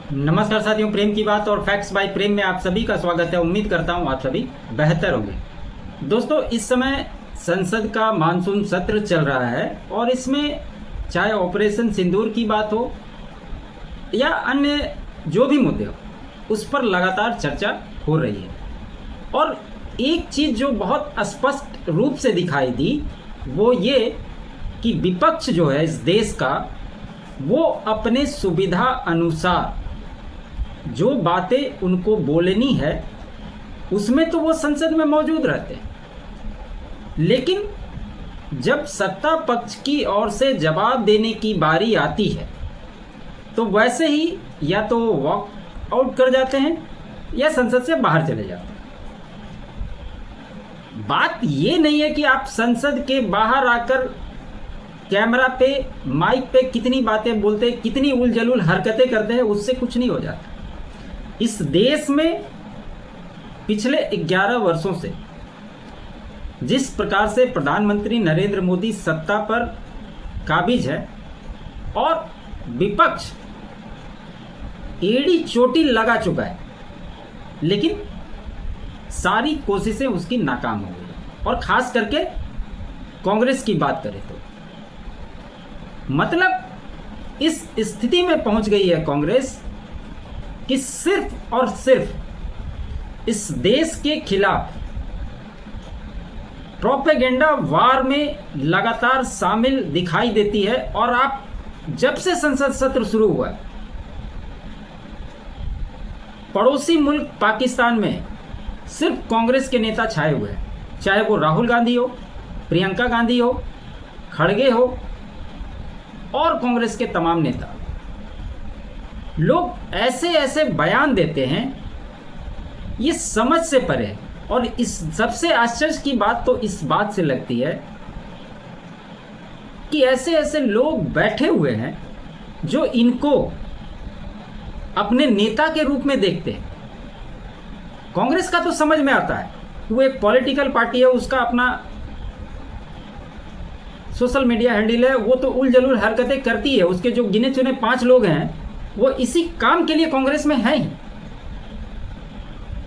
नमस्कार साथियों, प्रेम की बात और फैक्ट्स बाय प्रेम में आप सभी का स्वागत है। उम्मीद करता हूं आप सभी बेहतर होंगे। दोस्तों, इस समय संसद का मानसून सत्र चल रहा है और इसमें चाहे ऑपरेशन सिंदूर की बात हो या अन्य जो भी मुद्दे हो, उस पर लगातार चर्चा हो रही है। और एक चीज़ जो बहुत स्पष्ट रूप से दिखाई दी वो ये कि विपक्ष जो है इस देश का, वो अपने सुविधा अनुसार जो बातें उनको बोलनी है उसमें तो वो संसद में मौजूद रहते हैं, लेकिन जब सत्ता पक्ष की ओर से जवाब देने की बारी आती है तो वैसे ही या तो वॉक आउट कर जाते हैं या संसद से बाहर चले जाते हैं। बात ये नहीं है कि आप संसद के बाहर आकर कैमरा पे, माइक पे कितनी बातें बोलते, कितनी उलझुल हरकतें करते हैं, उससे कुछ नहीं हो जाता। इस देश में पिछले 11 वर्षों से जिस प्रकार से प्रधानमंत्री नरेंद्र मोदी सत्ता पर काबिज है और विपक्ष एड़ी चोटी लगा चुका है, लेकिन सारी कोशिशें उसकी नाकाम हो गई। और खास करके कांग्रेस की बात करें तो मतलब इस स्थिति में पहुंच गई है कांग्रेस कि सिर्फ और सिर्फ इस देश के खिलाफ प्रोपेगेंडा वार में लगातार शामिल दिखाई देती है। और आप जब से संसद सत्र शुरू हुआ है, पड़ोसी मुल्क पाकिस्तान में सिर्फ कांग्रेस के नेता छाए हुए हैं, चाहे वो राहुल गांधी हो, प्रियंका गांधी हो, खड़गे हो और कांग्रेस के तमाम नेता। लोग ऐसे ऐसे बयान देते हैं, ये समझ से परे है। और इस सबसे आश्चर्य की बात तो इस बात से लगती है कि ऐसे ऐसे लोग बैठे हुए हैं जो इनको अपने नेता के रूप में देखते हैं। कांग्रेस का तो समझ में आता है कि वो एक पॉलिटिकल पार्टी है, उसका अपना सोशल मीडिया हैंडल है, वो तो उलझुल हरकतें करती है। उसके जो गिने चुने 5 लोग हैं वो इसी काम के लिए कांग्रेस में है ही,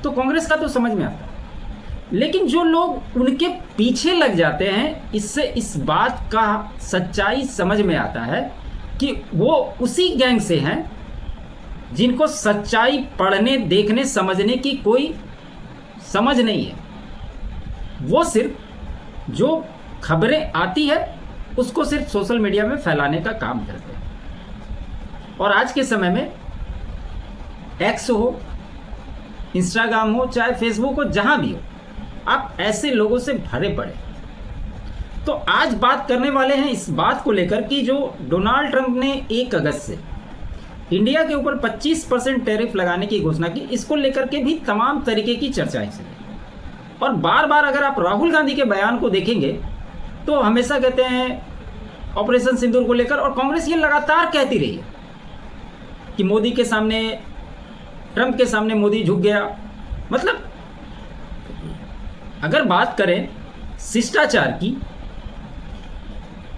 तो कांग्रेस का तो समझ में आता है। लेकिन जो लोग उनके पीछे लग जाते हैं, इससे इस बात का सच्चाई समझ में आता है कि वो उसी गैंग से हैं जिनको सच्चाई पढ़ने, देखने, समझने की कोई समझ नहीं है। वो सिर्फ जो खबरें आती है उसको सिर्फ सोशल मीडिया में फैलाने का काम करते हैं। और आज के समय में एक्स हो, इंस्टाग्राम हो, चाहे फेसबुक हो, जहां भी हो, आप ऐसे लोगों से भरे पड़े। तो आज बात करने वाले हैं इस बात को लेकर कि जो डोनाल्ड ट्रंप ने 1 अगस्त से इंडिया के ऊपर 25% टैरिफ लगाने की घोषणा की, इसको लेकर के भी तमाम तरीके की चर्चाएं चली। और बार बार अगर आप राहुल गांधी के बयान को देखेंगे तो हमेशा कहते हैं ऑपरेशन सिंदूर को लेकर, और कांग्रेस ये लगातार कहती रही है कि मोदी के सामने, ट्रंप के सामने मोदी झुक गया। मतलब अगर बात करें शिष्टाचार की,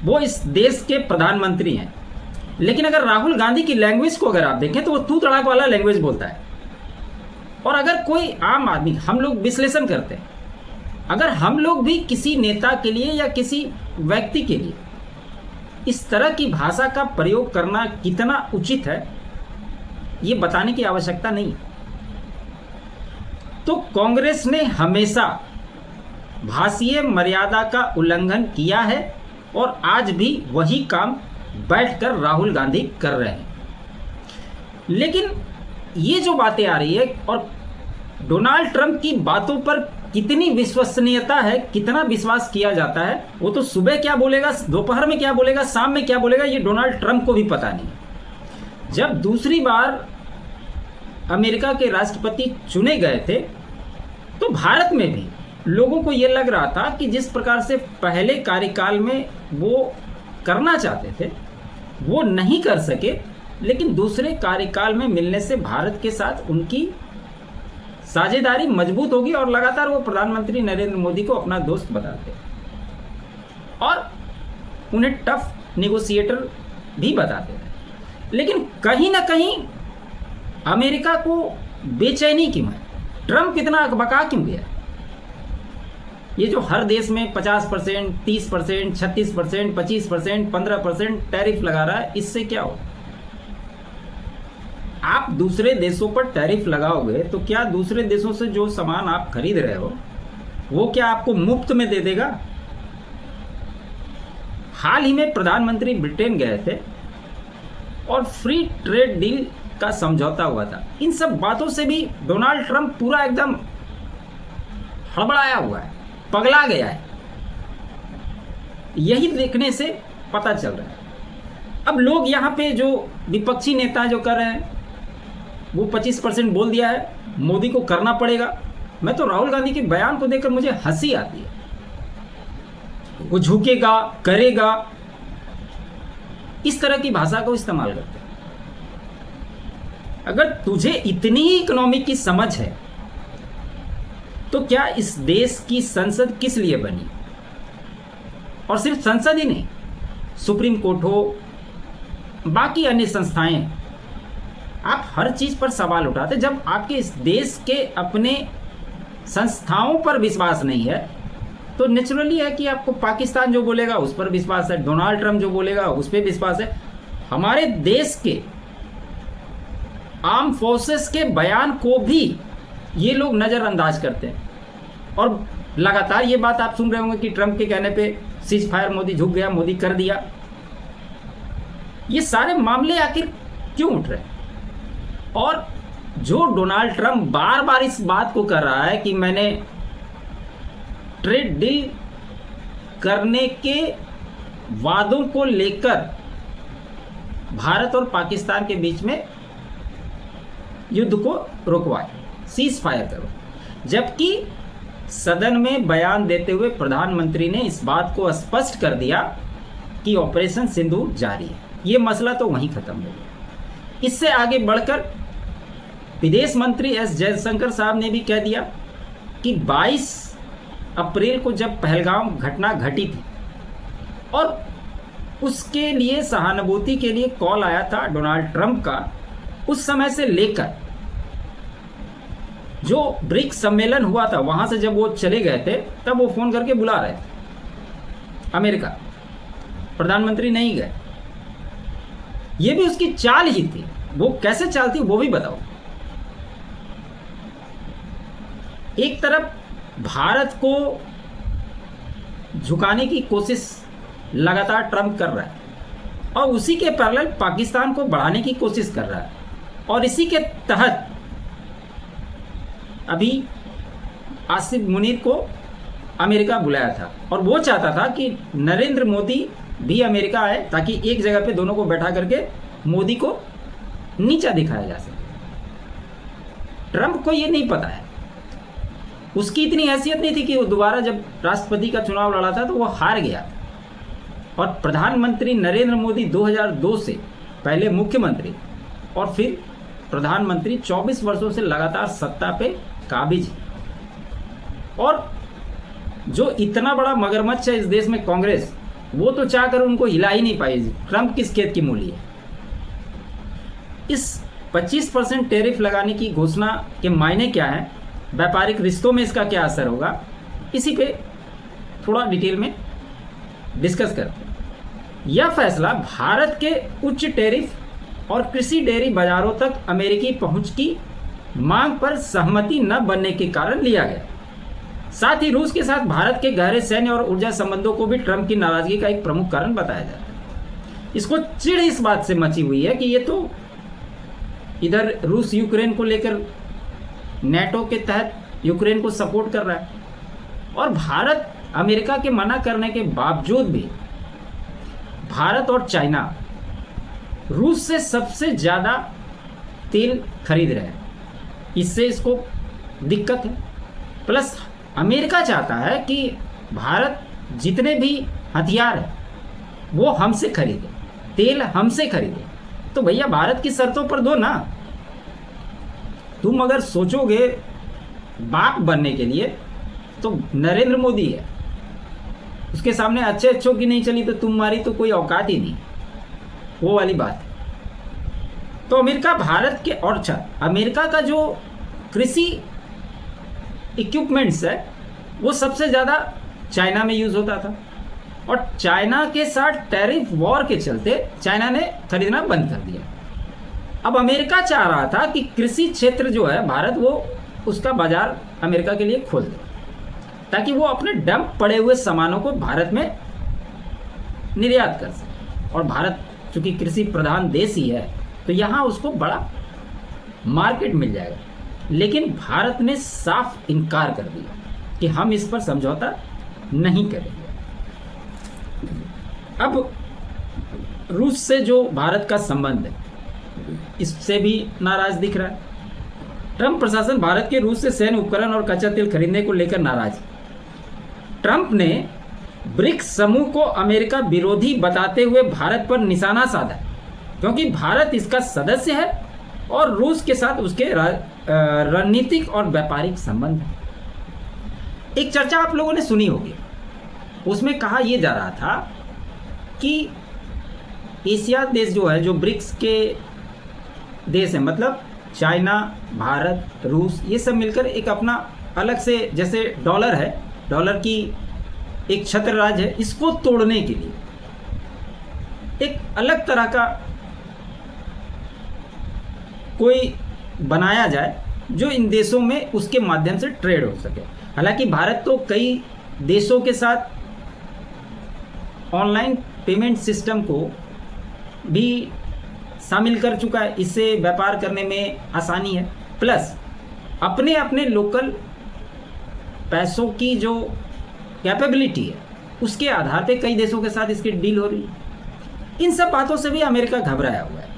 वो इस देश के प्रधानमंत्री हैं, लेकिन अगर राहुल गांधी की लैंग्वेज को अगर आप देखें तो वो तू तड़ाक वाला लैंग्वेज बोलता है। और अगर कोई आम आदमी, हम लोग विश्लेषण करते हैं, अगर हम लोग भी किसी नेता के लिए या किसी व्यक्ति के लिए इस तरह की भाषा का प्रयोग करना कितना उचित है, ये बताने की आवश्यकता नहीं। तो कांग्रेस ने हमेशा भाषीय मर्यादा का उल्लंघन किया है और आज भी वही काम बैठकर राहुल गांधी कर रहे हैं। लेकिन ये जो बातें आ रही है और डोनाल्ड ट्रंप की बातों पर कितनी विश्वसनीयता है, कितना विश्वास किया जाता है, वो तो सुबह क्या बोलेगा, दोपहर में क्या बोलेगा, शाम में क्या बोलेगा, ये डोनाल्ड ट्रंप को भी पता नहीं। जब दूसरी बार अमेरिका के राष्ट्रपति चुने गए थे तो भारत में भी लोगों को ये लग रहा था कि जिस प्रकार से पहले कार्यकाल में वो करना चाहते थे वो नहीं कर सके, लेकिन दूसरे कार्यकाल में मिलने से भारत के साथ उनकी साझेदारी मजबूत होगी और लगातार वो प्रधानमंत्री नरेंद्र मोदी को अपना दोस्त बताते और उन्हें टफ नेगोशिएटर भी बताते थे। लेकिन कहीं ना कहीं अमेरिका को बेचैनी क्यों है? ट्रम्प इतना अकबका क्यों गया? ये जो हर देश में 50%, 30%, 36%, 25%, 15% टैरिफ लगा रहा है, इससे क्या हो? आप दूसरे देशों पर टैरिफ लगाओगे तो क्या दूसरे देशों से जो सामान आप खरीद रहे हो वो क्या आपको मुफ्त में दे देगा? हाल ही में प्रधानमंत्री ब्रिटेन गए थे और फ्री ट्रेड डील का समझौता हुआ था। इन सब बातों से भी डोनाल्ड ट्रंप पूरा एकदम हड़बड़ाया हुआ है, पगला गया है। यही देखने से पता चल रहा है। अब लोग यहाँ पे जो विपक्षी नेता जो कर रहे हैं वो 25% बोल दिया है, मोदी को करना पड़ेगा। मैं तो राहुल गांधी के बयान को देखकर मुझे हंसी आती है। वो झुकेगा, करेगा, इस तरह की भाषा को इस्तेमाल करते हैं। अगर तुझे इतनी ही इकोनॉमी की समझ है तो क्या इस देश की संसद किस लिए बनी? और सिर्फ संसद ही नहीं, सुप्रीम कोर्ट हो, बाकी अन्य संस्थाएं, आप हर चीज पर सवाल उठाते। जब आपके इस देश के अपने संस्थाओं पर विश्वास नहीं है तो नेचुरली है कि आपको पाकिस्तान जो बोलेगा उस पर विश्वास है, डोनाल्ड ट्रंप जो बोलेगा उस पर विश्वास है। हमारे देश के आर्म फोर्सेस के बयान को भी ये लोग नज़रअंदाज करते हैं। और लगातार ये बात आप सुन रहे होंगे कि ट्रंप के कहने पे सीज फायर, मोदी झुक गया, मोदी कर दिया। ये सारे मामले आखिर क्यों उठ रहे हैं? और जो डोनाल्ड ट्रंप बार बार इस बात को कर रहा है कि मैंने ट्रेड डील करने के वादों को लेकर भारत और पाकिस्तान के बीच में युद्ध को रुकवाए, सीज फायर करो, जबकि सदन में बयान देते हुए प्रधानमंत्री ने इस बात को स्पष्ट कर दिया कि ऑपरेशन सिंदूर जारी है। ये मसला तो वहीं खत्म हो गया। इससे आगे बढ़कर विदेश मंत्री एस जयशंकर साहब ने भी कह दिया कि 22 अप्रैल को जब पहलगाम घटना घटी थी और उसके लिए सहानुभूति के लिए कॉल आया था डोनाल्ड ट्रंप का, उस समय से लेकर जो ब्रिक्स सम्मेलन हुआ था वहां से जब वो चले गए थे तब वो फोन करके बुला रहे थे अमेरिका, प्रधानमंत्री नहीं गए। ये भी उसकी चाल ही थी। वो कैसे चाल थी वो भी बताओ। एक तरफ भारत को झुकाने की कोशिश लगातार ट्रंप कर रहा है और उसी के पैरेलल पाकिस्तान को बढ़ाने की कोशिश कर रहा है। और इसी के तहत अभी आसिफ मुनीर को अमेरिका बुलाया था और वो चाहता था कि नरेंद्र मोदी भी अमेरिका आए ताकि एक जगह पे दोनों को बैठा करके मोदी को नीचा दिखाया जा सके। ट्रंप को ये नहीं पता है, उसकी इतनी हैसियत नहीं थी कि वो दोबारा जब राष्ट्रपति का चुनाव लड़ा था तो वो हार गया। और प्रधानमंत्री नरेंद्र मोदी 2002 से पहले मुख्यमंत्री और फिर प्रधानमंत्री 24 वर्षों से लगातार सत्ता पे काबिज। और जो इतना बड़ा मगरमच्छ है इस देश में कांग्रेस, वो तो चाहकर उनको हिला ही नहीं पाई। ट्रंप किस खेत की मूली है? इस 25% टैरिफ लगाने की घोषणा के मायने क्या है, व्यापारिक रिश्तों में इसका क्या असर होगा, इसी पे थोड़ा डिटेल में डिस्कस करते हैं। यह फैसला भारत के उच्च टैरिफ और कृषि डेयरी बाजारों तक अमेरिकी पहुंच की मांग पर सहमति न बनने के कारण लिया गया। साथ ही रूस के साथ भारत के गहरे सैन्य और ऊर्जा संबंधों को भी ट्रंप की नाराजगी का एक प्रमुख कारण बताया जाता है। इसको चिढ़ इस बात से मची हुई है कि ये तो इधर रूस यूक्रेन को लेकर नेटो के तहत यूक्रेन को सपोर्ट कर रहा है और भारत अमेरिका के मना करने के बावजूद भी भारत और चाइना रूस से सबसे ज़्यादा तेल खरीद रहे हैं। इससे इसको दिक्कत है। प्लस अमेरिका चाहता है कि भारत जितने भी हथियार हैं वो हमसे खरीदे, तेल हमसे खरीदे। तो भैया भारत की शर्तों पर दो ना। तुम अगर सोचोगे बाप बनने के लिए तो नरेंद्र मोदी है, उसके सामने अच्छे अच्छों की नहीं चली तो तुम्हारी तो कोई औकात ही नहीं, वो वाली बात है। तो अमेरिका भारत के और अमेरिका का जो कृषि इक्विपमेंट्स है वो सबसे ज़्यादा चाइना में यूज़ होता था, और चाइना के साथ टैरिफ वॉर के चलते चाइना ने खरीदना बंद कर दिया। अब अमेरिका चाह रहा था कि कृषि क्षेत्र जो है भारत, वो उसका बाजार अमेरिका के लिए खोल दे, ताकि वो अपने डंप पड़े हुए सामानों को भारत में निर्यात कर सके। और भारत चूंकि कृषि प्रधान देश ही है, तो यहाँ उसको बड़ा मार्केट मिल जाएगा। लेकिन भारत ने साफ इनकार कर दिया कि हम इस पर समझौता नहीं करेंगे। अब रूस से जो भारत का संबंध है, इससे भी नाराज दिख रहा है। ट्रंप प्रशासन भारत के रूस से सैन्य उपकरण और कच्चा तेल खरीदने को लेकर नाराज है। ट्रंप ने ब्रिक्स समूह को अमेरिका विरोधी बताते हुए भारत पर निशाना साधा, क्योंकि भारत इसका सदस्य है और रूस के साथ उसके रणनीतिक और व्यापारिक संबंध है। एक चर्चा आप लोगों ने सुनी होगी, उसमें कहा यह जा रहा था कि एशिया देश जो है, जो ब्रिक्स के देश हैं, मतलब चाइना, भारत, रूस, ये सब मिलकर एक अपना अलग से, जैसे डॉलर है, डॉलर की एक छत्र राज है, इसको तोड़ने के लिए एक अलग तरह का कोई बनाया जाए जो इन देशों में उसके माध्यम से ट्रेड हो सके। हालांकि भारत तो कई देशों के साथ ऑनलाइन पेमेंट सिस्टम को भी शामिल कर चुका है, इससे व्यापार करने में आसानी है। प्लस अपने अपने लोकल पैसों की जो कैपेबिलिटी है, उसके आधार पे कई देशों के साथ इसकी डील हो रही है। इन सब बातों से भी अमेरिका घबराया हुआ है,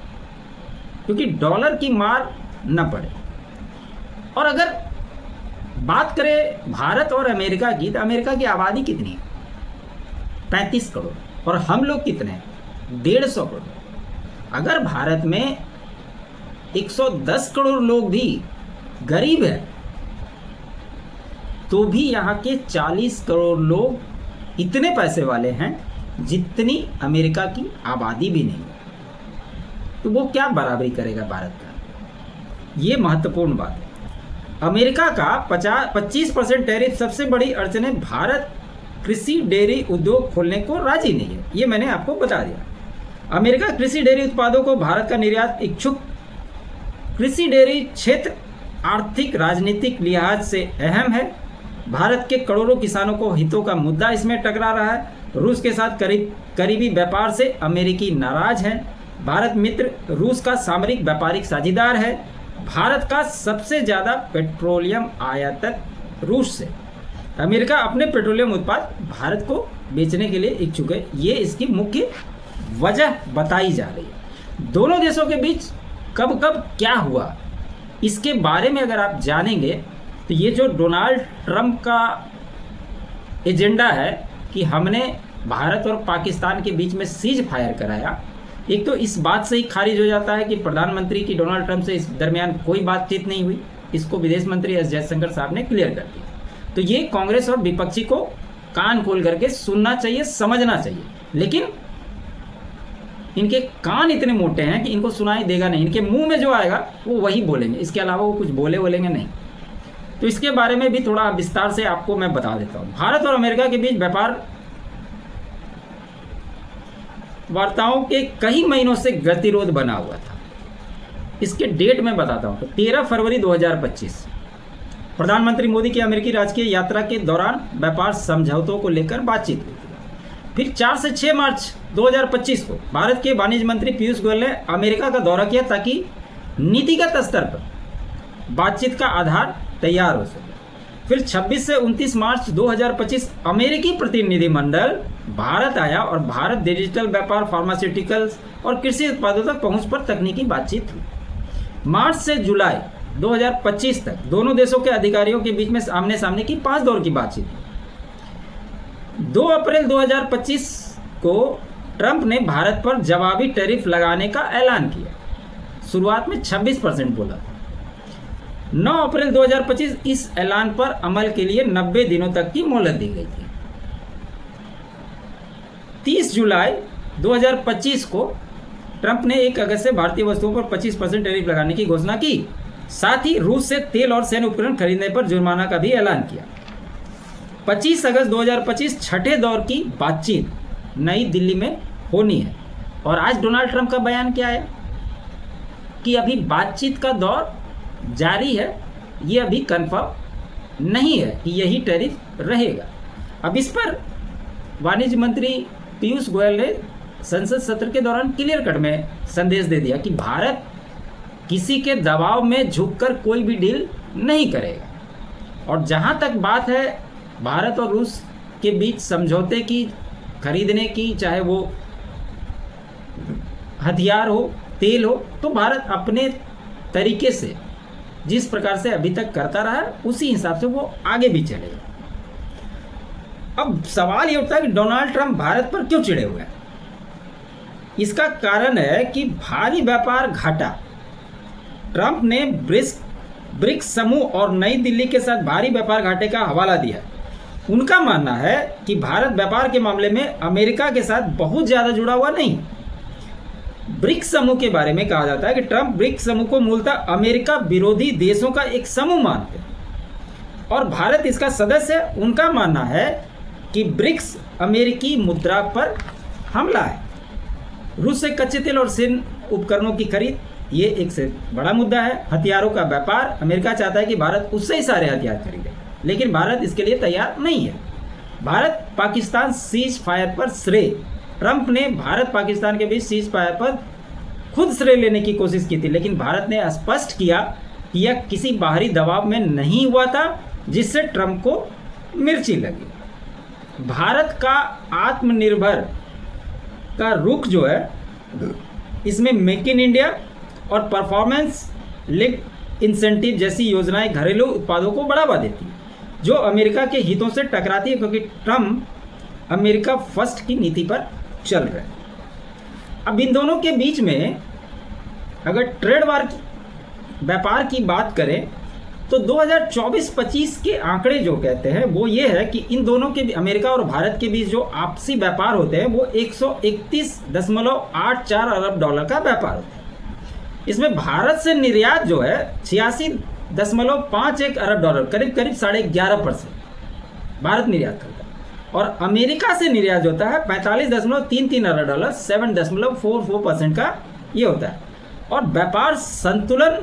क्योंकि डॉलर की मार न पड़े। और अगर बात करें भारत और अमेरिका की, तो अमेरिका की आबादी कितनी है? 35 करोड़, और हम लोग कितने हैं? 150 करोड़। अगर भारत में 110 करोड़ लोग भी गरीब है, तो भी यहाँ के 40 करोड़ लोग इतने पैसे वाले हैं जितनी अमेरिका की आबादी भी नहीं। तो वो क्या बराबरी करेगा भारत का? ये महत्वपूर्ण बात है। अमेरिका का 25% टैरिफ सबसे बड़ी अड़चन है। भारत कृषि डेयरी उद्योग खोलने को राजी नहीं है, ये मैंने आपको बता दिया। अमेरिका कृषि डेयरी उत्पादों को भारत का निर्यात इच्छुक। कृषि डेयरी क्षेत्र आर्थिक राजनीतिक लिहाज से अहम है। भारत के करोड़ों किसानों को हितों का मुद्दा इसमें टकरा रहा है। रूस के साथ करीबी व्यापार से अमेरिकी नाराज हैं। भारत मित्र रूस का सामरिक व्यापारिक साझेदार है। भारत का सबसे ज़्यादा पेट्रोलियम आयातक रूस से। अमेरिका अपने पेट्रोलियम उत्पाद भारत को बेचने के लिए इच्छुक है। ये इसकी मुख्य वजह बताई जा रही है। दोनों देशों के बीच कब कब क्या हुआ, इसके बारे में अगर आप जानेंगे, तो ये जो डोनाल्ड ट्रंप का एजेंडा है कि हमने भारत और पाकिस्तान के बीच में सीज फायर कराया, एक तो इस बात से ही खारिज हो जाता है कि प्रधानमंत्री की डोनाल्ड ट्रंप से इस दरमियान कोई बातचीत नहीं हुई। इसको विदेश मंत्री एस जयशंकर साहब ने क्लियर कर दिया। तो ये कांग्रेस और विपक्षी को कान खोल करके सुनना चाहिए, समझना चाहिए। लेकिन इनके कान इतने मोटे हैं कि इनको सुनाई देगा नहीं। इनके मुंह में जो आएगा वो वही बोलेंगे, इसके अलावा वो कुछ बोलेंगे नहीं। तो इसके बारे में भी थोड़ा विस्तार से आपको मैं बता देता हूँ। भारत और अमेरिका के बीच व्यापार वार्ताओं के कई महीनों से गतिरोध बना हुआ था। इसके डेट मैं बताता हूँ। तो 13 फरवरी 2025 प्रधानमंत्री मोदी की अमेरिकी राजकीय यात्रा के दौरान व्यापार समझौतों को लेकर बातचीत हुई। फिर 4 से 6 मार्च 2025 को भारत के वाणिज्य मंत्री पीयूष गोयल ने अमेरिका का दौरा किया, ताकि नीतिगत स्तर पर बातचीत का आधार तैयार हो सके। फिर 26 से 29 मार्च 2025 अमेरिकी प्रतिनिधिमंडल भारत आया और भारत डिजिटल व्यापार, फार्मास्यूटिकल्स और कृषि उत्पादों तक पहुंच पर तकनीकी बातचीत हुई। मार्च से जुलाई 2025 तक दोनों देशों के अधिकारियों के बीच में आमने सामने की 5 दौर की बातचीत हुई। 2 अप्रैल 2025 को ट्रंप ने भारत पर जवाबी टैरिफ लगाने का ऐलान किया। शुरुआत में 26% बोला। 9 अप्रैल 2025 इस ऐलान पर अमल के लिए 90 दिनों तक की मोहलत दी गई थी। 30 जुलाई 2025 को ट्रंप ने 1 अगस्त से भारतीय वस्तुओं पर 25% टैरिफ लगाने की घोषणा की। साथ ही रूस से तेल और सैन्य उपकरण खरीदने पर जुर्माना का भी ऐलान किया। 25 अगस्त 2025 छठे दौर की बातचीत नई दिल्ली में होनी है। और आज डोनाल्ड ट्रंप का बयान क्या है कि अभी बातचीत का दौर जारी है, ये अभी कंफर्म नहीं है कि यही टैरिफ रहेगा। अब इस पर वाणिज्य मंत्री पीयूष गोयल ने संसद सत्र के दौरान क्लियर कट में संदेश दे दिया कि भारत किसी के दबाव में झुककर कोई भी डील नहीं करेगा। और जहां तक बात है भारत और रूस के बीच समझौते की, खरीदने की, चाहे वो हथियार हो, तेल हो, तो भारत अपने तरीके से जिस प्रकार से अभी तक करता रहा उसी हिसाब से वो आगे भी चलेगा। अब सवाल ये उठता है कि डोनाल्ड ट्रंप भारत पर क्यों चिढ़े हुए हैं। इसका कारण है कि भारी व्यापार घाटा। ट्रंप ने ब्रिक्स समूह और नई दिल्ली के साथ भारी व्यापार घाटे का हवाला दिया। उनका मानना है कि भारत व्यापार के मामले में अमेरिका के साथ बहुत ज़्यादा जुड़ा हुआ नहीं। ब्रिक्स समूह के बारे में कहा जाता है कि ट्रंप ब्रिक्स समूह को मूलतः अमेरिका विरोधी देशों का एक समूह मानते हैं और भारत इसका सदस्य है। उनका मानना है कि ब्रिक्स अमेरिकी मुद्रा पर हमला है। रूस से कच्चे तेल और सैन्य उपकरणों की खरीद, ये एक से बड़ा मुद्दा है। हथियारों का व्यापार, अमेरिका चाहता है कि भारत उससे ही सारे हथियार खरीदे, लेकिन भारत इसके लिए तैयार नहीं है। भारत पाकिस्तान सीज फायर पर श्रेय, ट्रंप ने भारत पाकिस्तान के बीच सीज फायर पर खुद श्रेय लेने की कोशिश की थी, लेकिन भारत ने स्पष्ट किया कि यह किसी बाहरी दबाव में नहीं हुआ था जिससे ट्रंप को मिर्ची लगी। भारत का आत्मनिर्भर का रुख जो है, इसमें मेक इन इंडिया और परफॉर्मेंस लिंक्ड इंसेंटिव जैसी योजनाएं घरेलू उत्पादों को बढ़ावा देती है, जो अमेरिका के हितों से टकराती है, क्योंकि ट्रंप अमेरिका फर्स्ट की नीति पर चल रहे हैं। अब इन दोनों के बीच में अगर ट्रेड वार व्यापार की बात करें तो 2024-25 के आंकड़े जो कहते हैं वो ये है कि इन दोनों के, अमेरिका और भारत के बीच जो आपसी व्यापार होते हैं वो 131.84 अरब डॉलर का व्यापार होता है। इसमें भारत से निर्यात जो है 86.51 अरब डॉलर, करीब 11.5% भारत निर्यात करता है। और अमेरिका से निर्यात होता है 45.33 अरब डॉलर, 7.44% का ये होता है। और व्यापार संतुलन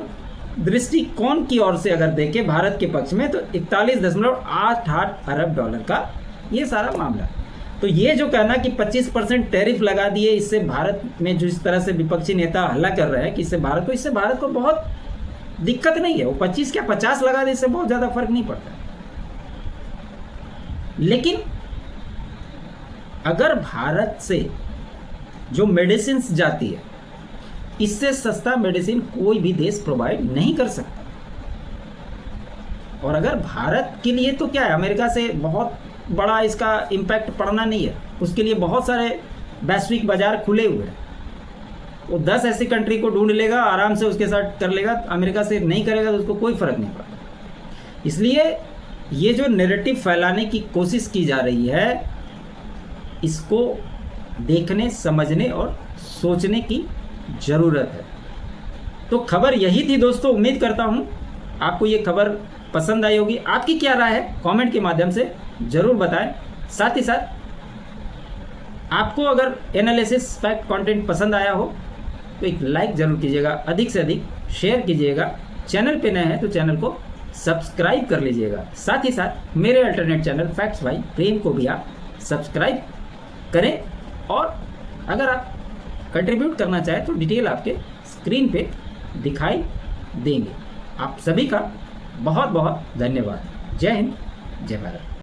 दृष्टिकोण की ओर से अगर देखें भारत के पक्ष में तो 41.88 अरब डॉलर का ये सारा मामला है। तो ये जो कहना कि 25% टैरिफ लगा दिए, इससे भारत में जो इस तरह से विपक्षी नेता हल्ला कर रहे हैं कि इससे भारत को बहुत दिक्कत नहीं है। वो 25 क्या 50 लगा दे, इससे बहुत ज़्यादा फर्क नहीं पड़ता। लेकिन अगर भारत से जो मेडिसिन जाती है, इससे सस्ता मेडिसिन कोई भी देश प्रोवाइड नहीं कर सकता। और अगर भारत के लिए तो क्या है, अमेरिका से बहुत बड़ा इसका इम्पैक्ट पड़ना नहीं है, उसके लिए बहुत सारे वैश्विक बाजार खुले हुए हैं। वो 10 ऐसी कंट्री को ढूंढ लेगा, आराम से उसके साथ कर लेगा। अमेरिका से नहीं करेगा तो उसको कोई फर्क नहीं पड़ता। इसलिए ये जो नैरेटिव फैलाने की कोशिश की जा रही है, इसको देखने, समझने और सोचने की ज़रूरत है। तो खबर यही थी दोस्तों। उम्मीद करता हूँ आपको ये खबर पसंद आई होगी। आपकी क्या राय है कमेंट के माध्यम से ज़रूर बताएं। साथ ही साथ आपको अगर एनालिसिस फैक्ट कंटेंट पसंद आया हो तो एक लाइक ज़रूर कीजिएगा, अधिक से अधिक शेयर कीजिएगा। चैनल पे नए हैं तो चैनल को सब्सक्राइब कर लीजिएगा। साथ ही साथ मेरे अल्टरनेट चैनल फैक्ट्स बाय प्रेम को भी आप सब्सक्राइब करें। और अगर आप कंट्रीब्यूट करना चाहें तो डिटेल आपके स्क्रीन पे दिखाई देंगे। आप सभी का बहुत बहुत धन्यवाद। जय हिंद, जय भारत।